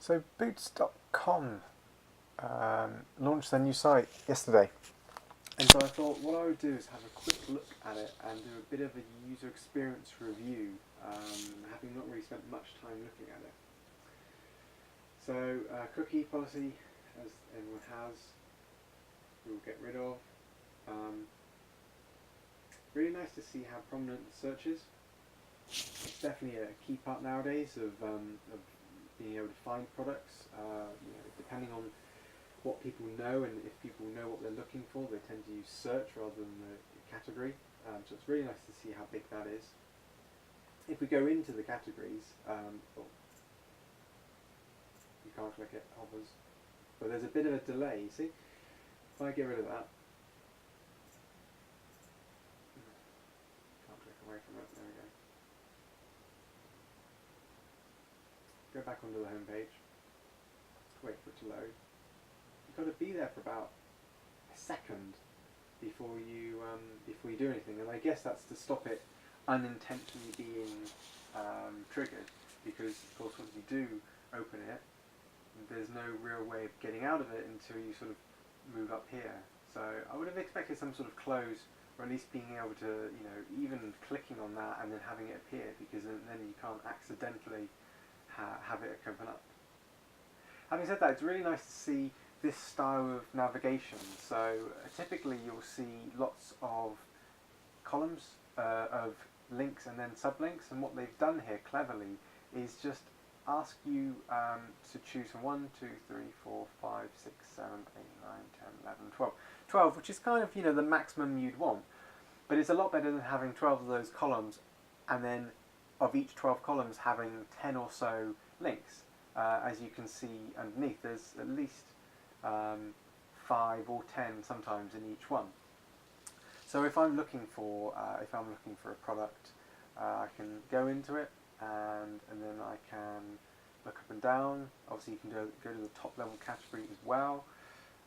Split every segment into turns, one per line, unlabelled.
So Boots.com launched their new site yesterday, and so I thought what I would do is have a quick look at it and do a bit of a user experience review, having not really spent much time looking at it. So cookie policy, as everyone has, we'll get rid of. Really nice to see how prominent the search is. It's definitely a key part nowadays of being able to find products. Depending on what people know, and if people know what they're looking for, they tend to use search rather than the category. So it's really nice to see how big that is. If we go into the categories, you can't click it, hovers, but there's a bit of a delay. See, if I get rid of that, can't click away from it. There we go. Go back onto the home page. Wait for it to load. You've got to be there for about a second before you do anything, and I guess that's to stop it unintentionally being triggered, because of course once you do open it, there's no real way of getting out of it until you sort of move up here. So I would have expected some sort of close, or at least being able to, even clicking on that and then having it appear, because then you can't accidentally have it open up. Having said that, it's really nice to see this style of navigation. So typically you'll see lots of columns of links and then sublinks, and what they've done here cleverly is just ask you to choose from 1, 2, 3, 4, 5, 6, 7, 8, 9, 10, 11, 12. 12, which is kind of the maximum you'd want, but it's a lot better than having 12 of those columns and then of each 12 columns having 10 or so links. As you can see underneath, there's at least 5 or 10 sometimes in each one. So if I'm looking for a product, I can go into it, and then I can look up and down. Obviously you can go to the top level category as well,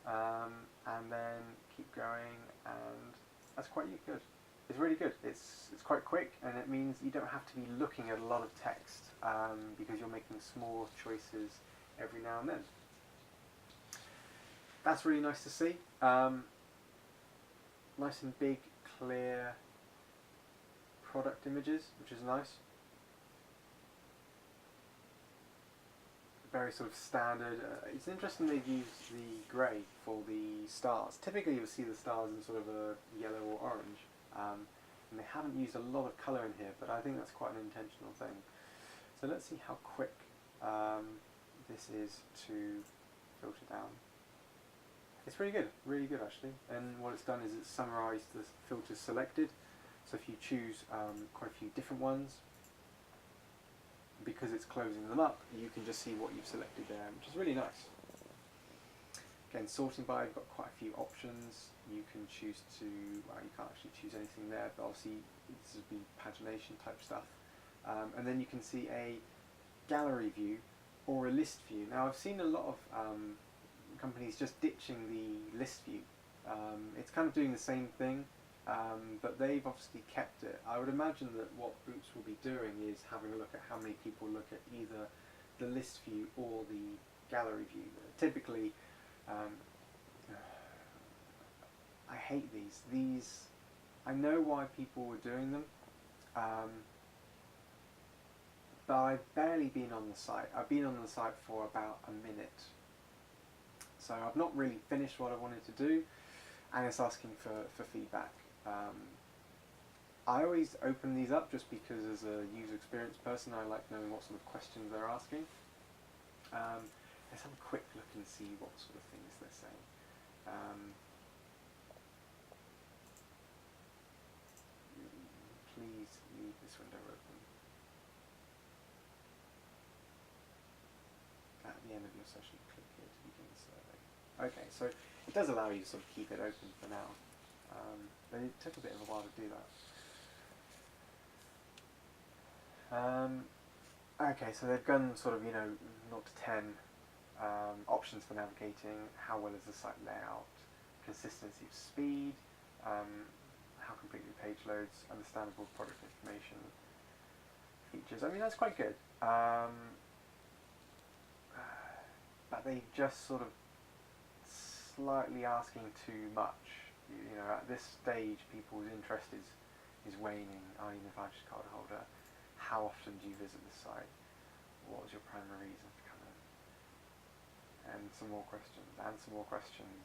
and then keep going, and that's quite good. It's really good. It's quite quick, and it means you don't have to be looking at a lot of text, because you're making small choices every now and then. That's really nice to see. Nice and big, clear product images, which is nice. Very sort of standard. It's interesting they've used the grey for the stars. Typically you'll see the stars in sort of a yellow or orange, and they haven't used a lot of colour in here, but I think that's quite an intentional thing. So let's see how quick this is to filter down. It's really good actually, and what it's done is it's summarised the filters selected. So if you choose quite a few different ones, because it's closing them up, you can just see what you've selected there, which is really nice. Again, sorting by, you've got quite a few options. You can choose to, well, you can't actually choose anything there, but obviously this would be pagination type stuff. And then you can see a gallery view or a list view. Now I've seen a lot of companies just ditching the list view. It's kind of doing the same thing, but they've obviously kept it. I would imagine that what Boots will be doing is having a look at how many people look at either the list view or the gallery view. Typically, I hate these. I know why people were doing them, but I've barely been on the site. I've been on the site for about a minute. So I've not really finished what I wanted to do, and it's asking for feedback. I always open these up just because as a user experience person I like knowing what sort of questions they're asking. Let's have a quick look and see what sort of things they're saying. Please leave this window open. At the end of your session, click here to begin the survey. Okay, so it does allow you to sort of keep it open for now, but it took a bit of a while to do that. Okay, so they've gone sort of 0 to 10 options for navigating. How well is the site layout? Consistency of speed. How completely the page loads. Understandable product information. Features. I mean, that's quite good. but they just sort of slightly asking too much. You know, at this stage, people's interest is waning. Are you an advantage card holder? How often do you visit the site? What was your primary reason for coming? And some more questions, and some more questions.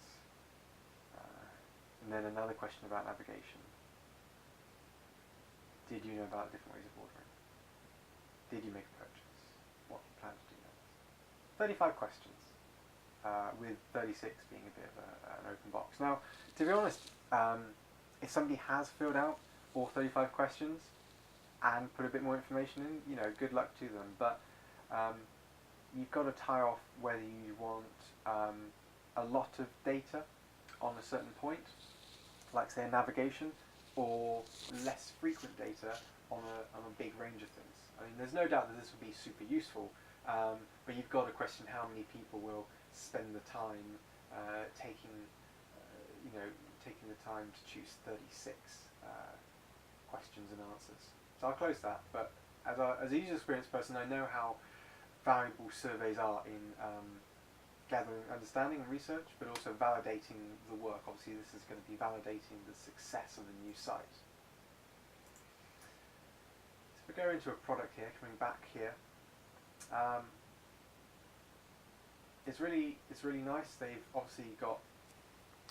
And then another question about navigation. Did you know about different ways of ordering? Did you make a purchase? What do you plan to do next? 35 questions, with 36 being a bit of an open box. Now, to be honest, if somebody has filled out all 35 questions and put a bit more information in, you know, good luck to them. But you've got to tie off whether you want a lot of data on a certain point, like say a navigation, or less frequent data on a big range of things. I mean, there's no doubt that this will be super useful, but you've got to question how many people will spend the time taking the time to choose 36 questions and answers. So I'll close that. But as a user experience person, I know how valuable surveys are in gathering understanding and research, but also validating the work. Obviously, this is going to be validating the success of the new site. So if we go into a product here, coming back here, it's really nice. They've obviously got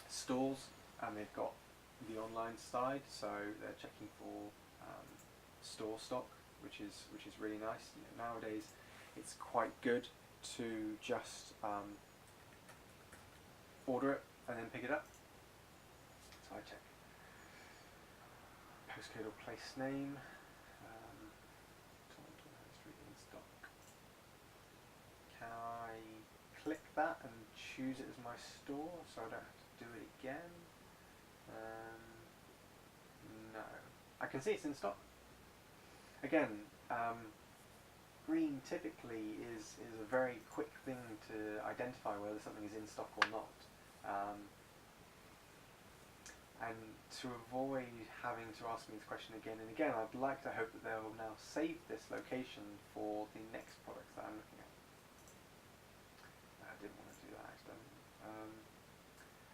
stores and they've got the online side, so they're checking for store stock, which is really nice. You know, nowadays, it's quite good to just order it and then pick it up. So I check postcode or place name, Street in stock. Can I click that and choose it as my store so I don't have to do it again? No. I can see it's in stock. Again, green typically is a very quick thing to identify whether something is in stock or not. And to avoid having to ask me this question again and again, I'd like to hope that they'll now save this location for the next products that I'm looking at. I didn't want to do that accidentally.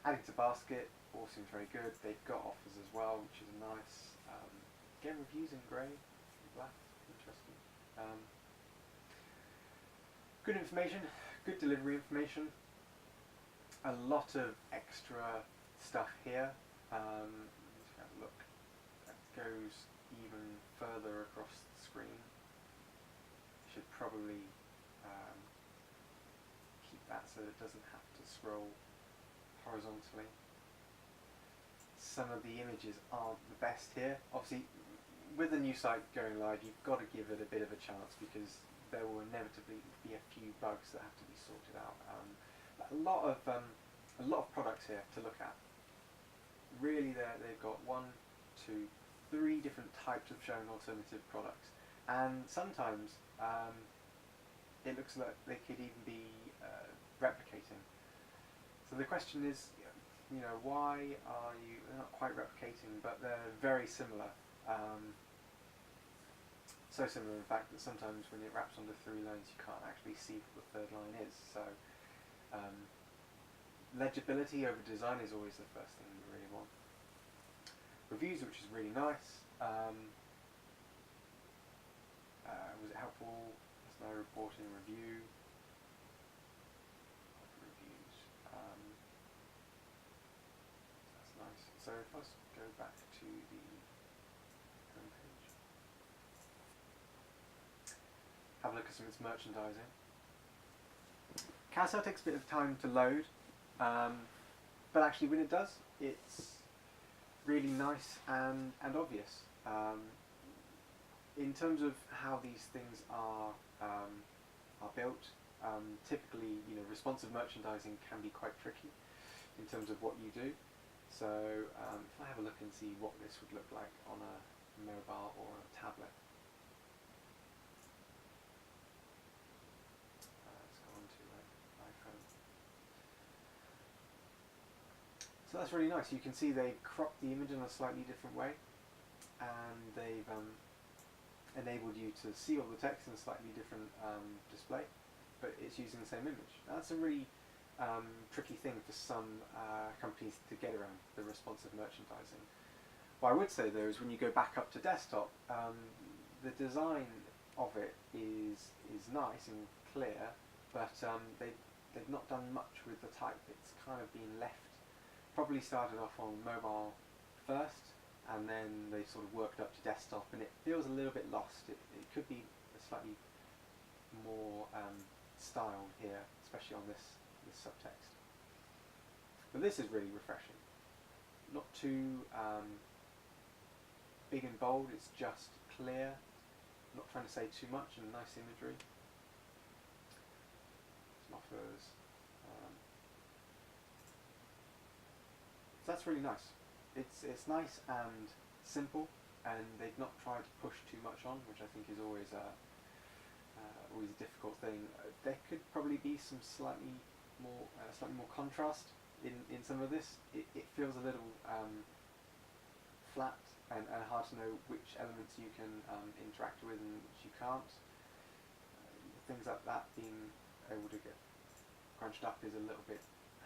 Adding to basket all seems very good. They've got offers as well, which is nice. Again, reviews in grey, black, interesting. Good information, good delivery information. A lot of extra stuff here. Let's have a look. That goes even further across the screen. Should probably keep that so that it doesn't have to scroll horizontally. Some of the images aren't the best here. Obviously, with the new site going live, you've got to give it a bit of a chance because there will inevitably be a few bugs that have to be sorted out. But a lot of products here to look at. Really, they've got 1, 2, 3 different types of showing alternative products, and sometimes it looks like they could even be replicating. So the question is, you know, why are you? They're not quite replicating, but they're very similar. So similar, in fact, that sometimes when it wraps onto 3 lines, you can't actually see what the 3rd line is. So legibility over design is always the first thing you really want. Reviews, which is really nice. Was it helpful? There's no reporting review. Reviews. That's nice. So if I go back to the homepage, have a look at some of its merchandising. Carousel takes a bit of time to load, but actually when it does, it's really nice and obvious. In terms of how these things are built, typically, you know, responsive merchandising can be quite tricky in terms of what you do. So if I have a look and see what this would look like on a mobile or a tablet. Let's go on to iPhone. So that's really nice. You can see they cropped the image in a slightly different way, and they've enabled you to see all the text in a slightly different display. but it's using the same image. That's a really tricky thing for some companies to get around, the responsive merchandising. What I would say though is when you go back up to desktop, the design of it is nice and clear, but they've not done much with the type. It's kind of been left. Probably started off on mobile first, and then they sort of worked up to desktop, and it feels a little bit lost. It could be a slightly more style here, especially on this subtext. But this is really refreshing. Not too big and bold, it's just clear, not trying to say too much, and nice imagery. Some offers. So that's really nice. It's nice and simple, and they've not tried to push too much on, which I think is always a difficult thing. There could probably be some slightly more contrast in some of this. It feels a little flat and hard to know which elements you can interact with and which you can't. Things like that being able to get crunched up is a little bit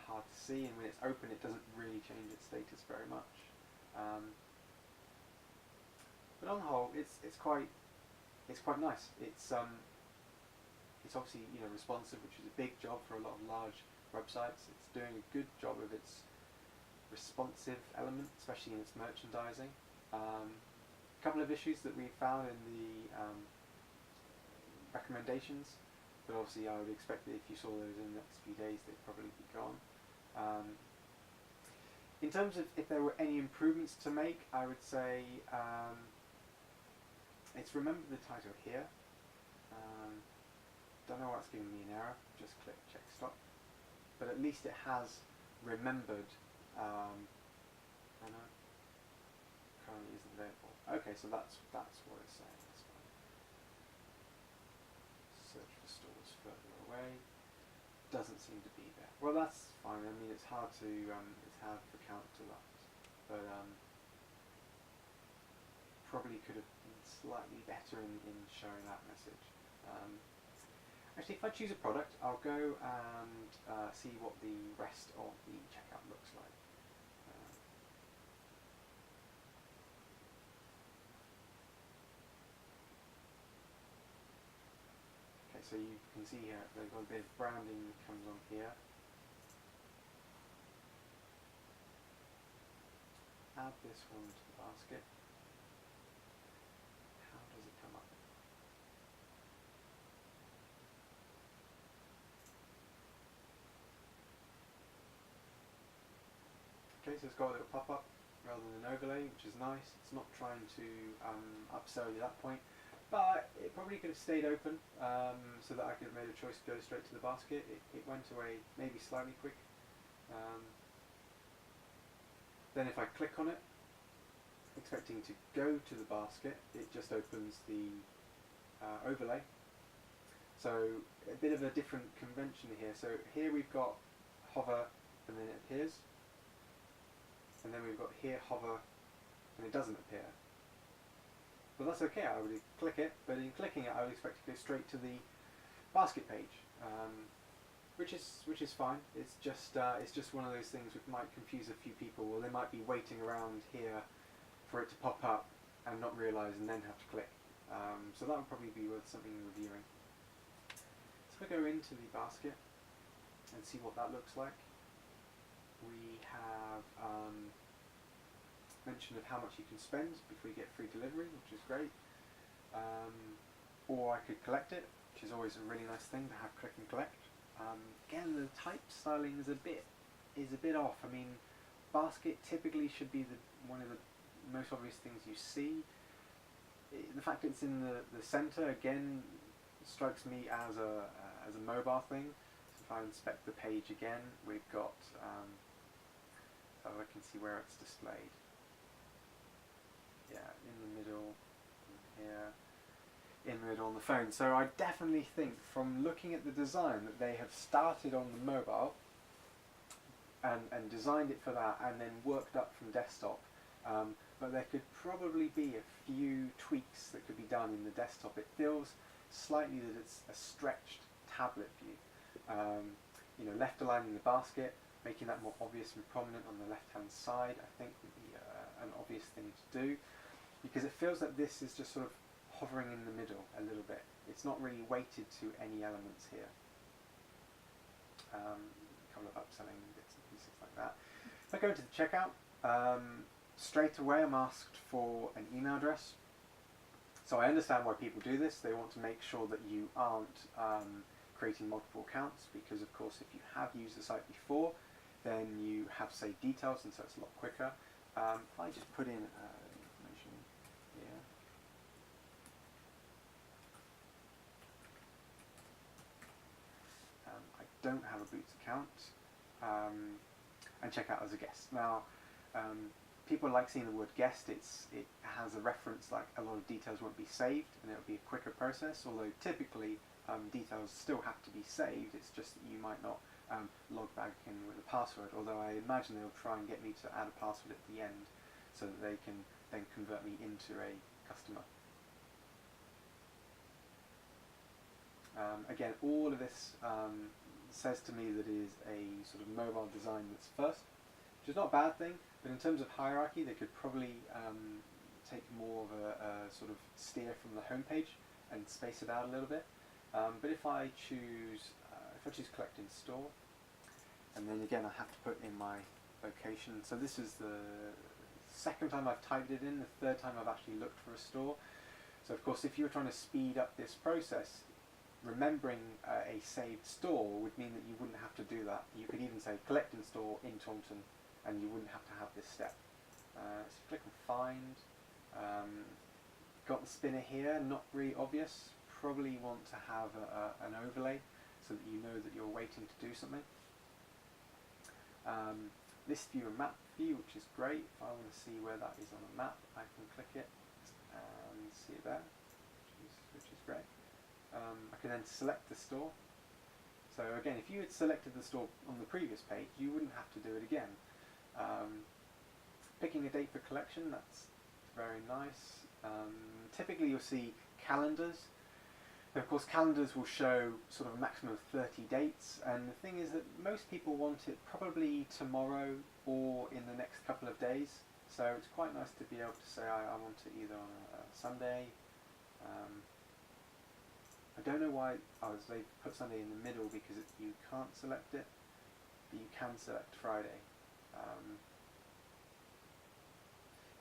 hard to see, and when it's open it doesn't really change its status very much. But on the whole, it's quite nice. It's obviously responsive, which is a big job for a lot of large websites. It's doing a good job of its responsive element, especially in its merchandising. A couple of issues that we found in the recommendations, but obviously I would expect that if you saw those in the next few days, they'd probably be gone. In terms of if there were any improvements to make, I would say it's remember the title here. Don't know what's giving me an error, just click check stop. But at least it has remembered currently isn't available. Okay, so that's what it's saying. That's fine. Search for stores further away. Doesn't seem to be there. Well, that's fine. I mean, it's hard to counter that, but probably could have been slightly better in showing that message. Actually, if I choose a product, I'll go and see what the rest of the checkout looks like. Okay, so you can see here they've got a bit of branding that comes on here. Add this one to the basket. How does it come up? Okay, so it's got a little pop-up rather than an overlay, which is nice. It's not trying to upsell you at that point, but it probably could have stayed open so that I could have made a choice to go straight to the basket. It went away maybe slightly quick. Then if I click on it, expecting to go to the basket, it just opens the overlay. So a bit of a different convention here. So here we've got hover and then it appears. And then we've got here hover and it doesn't appear. But that's okay, I would click it, but in clicking it I would expect to go straight to the basket page. Which is fine. It's just one of those things which might confuse a few people, or they might be waiting around here for it to pop up and not realise and then have to click. So that would probably be worth something reviewing. So if I go into the basket and see what that looks like, we have mention of how much you can spend before you get free delivery, which is great. Or I could collect it, which is always a really nice thing to have click and collect. Again, the type styling is a bit off. I mean, basket typically should be one of the most obvious things you see. The fact it's in the center again strikes me as a mobile thing. So if I inspect the page again, we've got so I can see where it's displayed. Yeah, in the middle, here. In the middle on the phone. So I definitely think from looking at the design that they have started on the mobile and designed it for that and then worked up from desktop. But there could probably be a few tweaks that could be done in the desktop. It feels slightly that it's a stretched tablet view. Left aligning the basket, making that more obvious and prominent on the left-hand side, I think would be an obvious thing to do, because it feels that this is just sort of hovering in the middle a little bit. It's not really weighted to any elements here. A couple of upselling bits and pieces like that. If I go into the checkout, straight away I'm asked for an email address. So I understand why people do this. They want to make sure that you aren't creating multiple accounts, because of course if you have used the site before, then you have saved details, and so it's a lot quicker. If I just put in information here, I don't have a Boots account, and check out as a guest. Now, people like seeing the word guest. It has a reference, like a lot of details won't be saved, and it'll be a quicker process, although typically details still have to be saved. It's just that you might not log back in with a password, although I imagine they'll try and get me to add a password at the end so that they can then convert me into a customer. Again, all of this says to me that it is a sort of mobile design that's first, which is not a bad thing, but in terms of hierarchy they could probably take more of a sort of steer from the homepage and space it out a little bit. But if I choose collect in store, and then again I have to put in my location. So this is the second time I've typed it in, the third time I've actually looked for a store. So of course if you were trying to speed up this process, remembering a saved store would mean that you wouldn't have to do that. You could even say collect in store in Taunton, and you wouldn't have to have this step. So click on find. Got the spinner here, not really obvious. Probably want to have an overlay so that you know that you're waiting to do something. List view and map view, which is great. If I want to see where that is on a map, I can click it and see it there, which is great. I can then select the store. So again, if you had selected the store on the previous page, you wouldn't have to do it again. Picking a date for collection, that's very nice. Typically you'll see calendars. Of course, calendars will show sort of a maximum of 30 dates, and the thing is that most people want it probably tomorrow or in the next couple of days, so it's quite nice to be able to say I want it either on a Sunday. I don't know why they put Sunday in the middle, because you can't select it, but you can select Friday.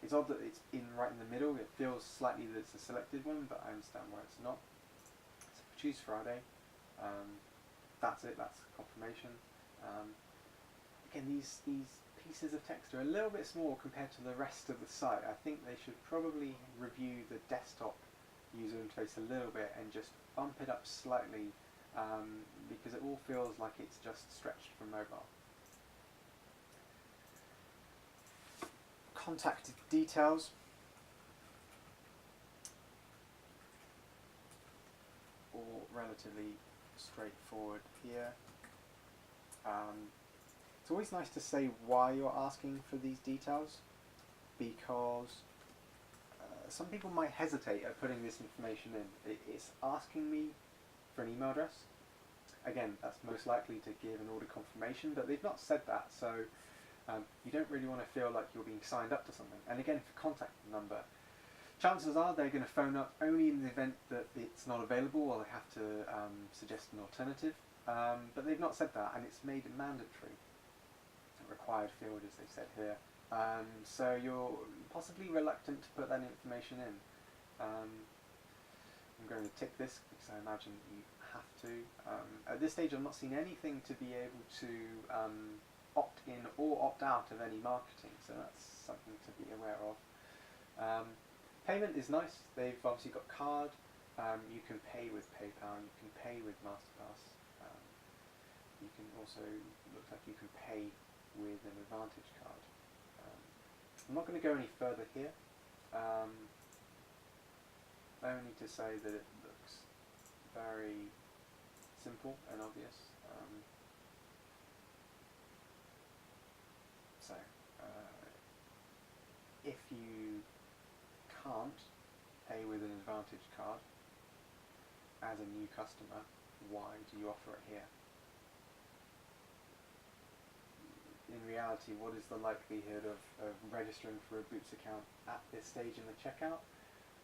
It's odd that it's right in the middle. It feels slightly that it's a selected one, but I understand why it's not. Choose Friday. That's it. That's confirmation. Again, these pieces of text are a little bit small compared to the rest of the site. I think they should probably review the desktop user interface a little bit and just bump it up slightly, because it all feels like it's just stretched from mobile. Contact details. Relatively straightforward here. It's always nice to say why you're asking for these details, because some people might hesitate at putting this information in. It's asking me for an email address. Again, that's most likely to give an order confirmation, but they've not said that, so you don't really want to feel like you're being signed up to something. And again, for contact number, chances are they're going to phone up only in the event that it's not available, or they have to suggest an alternative. But they've not said that, and it's made it mandatory. A required field, as they said here. So you're possibly reluctant to put that information in. I'm going to tick this because I imagine you have to. At this stage, I've not seen anything to be able to opt in or opt out of any marketing, so that's something to be aware of. Payment is nice. They've obviously got card. You can pay with PayPal. You can pay with Masterpass. You can also, looks like you can pay with an Advantage card. I'm not going to go any further here. Only to say that it looks very simple and obvious. If you can't pay with an Advantage card as a new customer, why do you offer it here? In reality, what is the likelihood of registering for a Boots account at this stage in the checkout,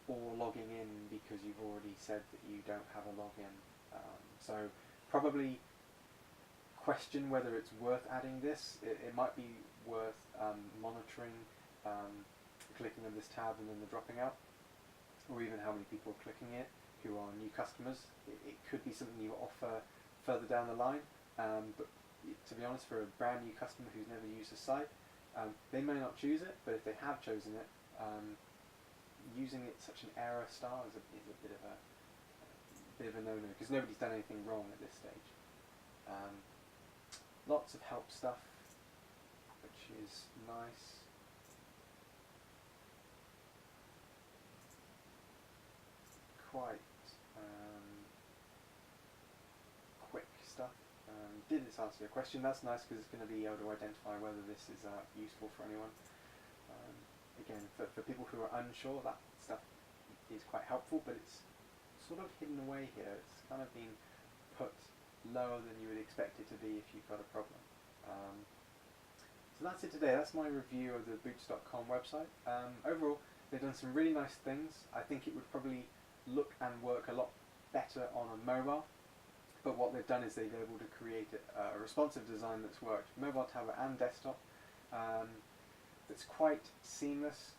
or logging in because you've already said that you don't have a login? So probably question whether it's worth adding this. It might be worth monitoring, clicking on this tab and then the dropping out, or even how many people are clicking it who are new customers. It could be something you offer further down the line, but to be honest, for a brand new customer who's never used the site, they may not choose it, but if they have chosen it, using it such an error star is a bit of a no-no, because nobody's done anything wrong at this stage. Lots of help stuff, which is nice. Quite quick stuff. Did this answer your question? That's nice, because it's going to be able to identify whether this is useful for anyone. Again, for people who are unsure, that stuff is quite helpful, but it's sort of hidden away here. It's kind of been put lower than you would expect it to be if you've got a problem. So that's it today. That's my review of the Boots.com website. Overall, they've done some really nice things. I think it would probably look and work a lot better on a mobile, but what they've done is they've been able to create a responsive design that's worked mobile, tablet and desktop. It's quite seamless,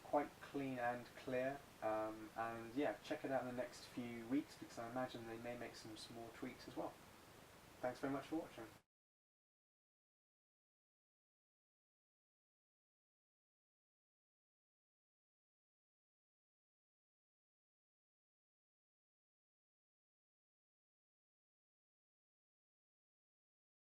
quite clean and clear, and yeah, check it out in the next few weeks, because I imagine they may make some small tweaks as well. Thanks very much for watching.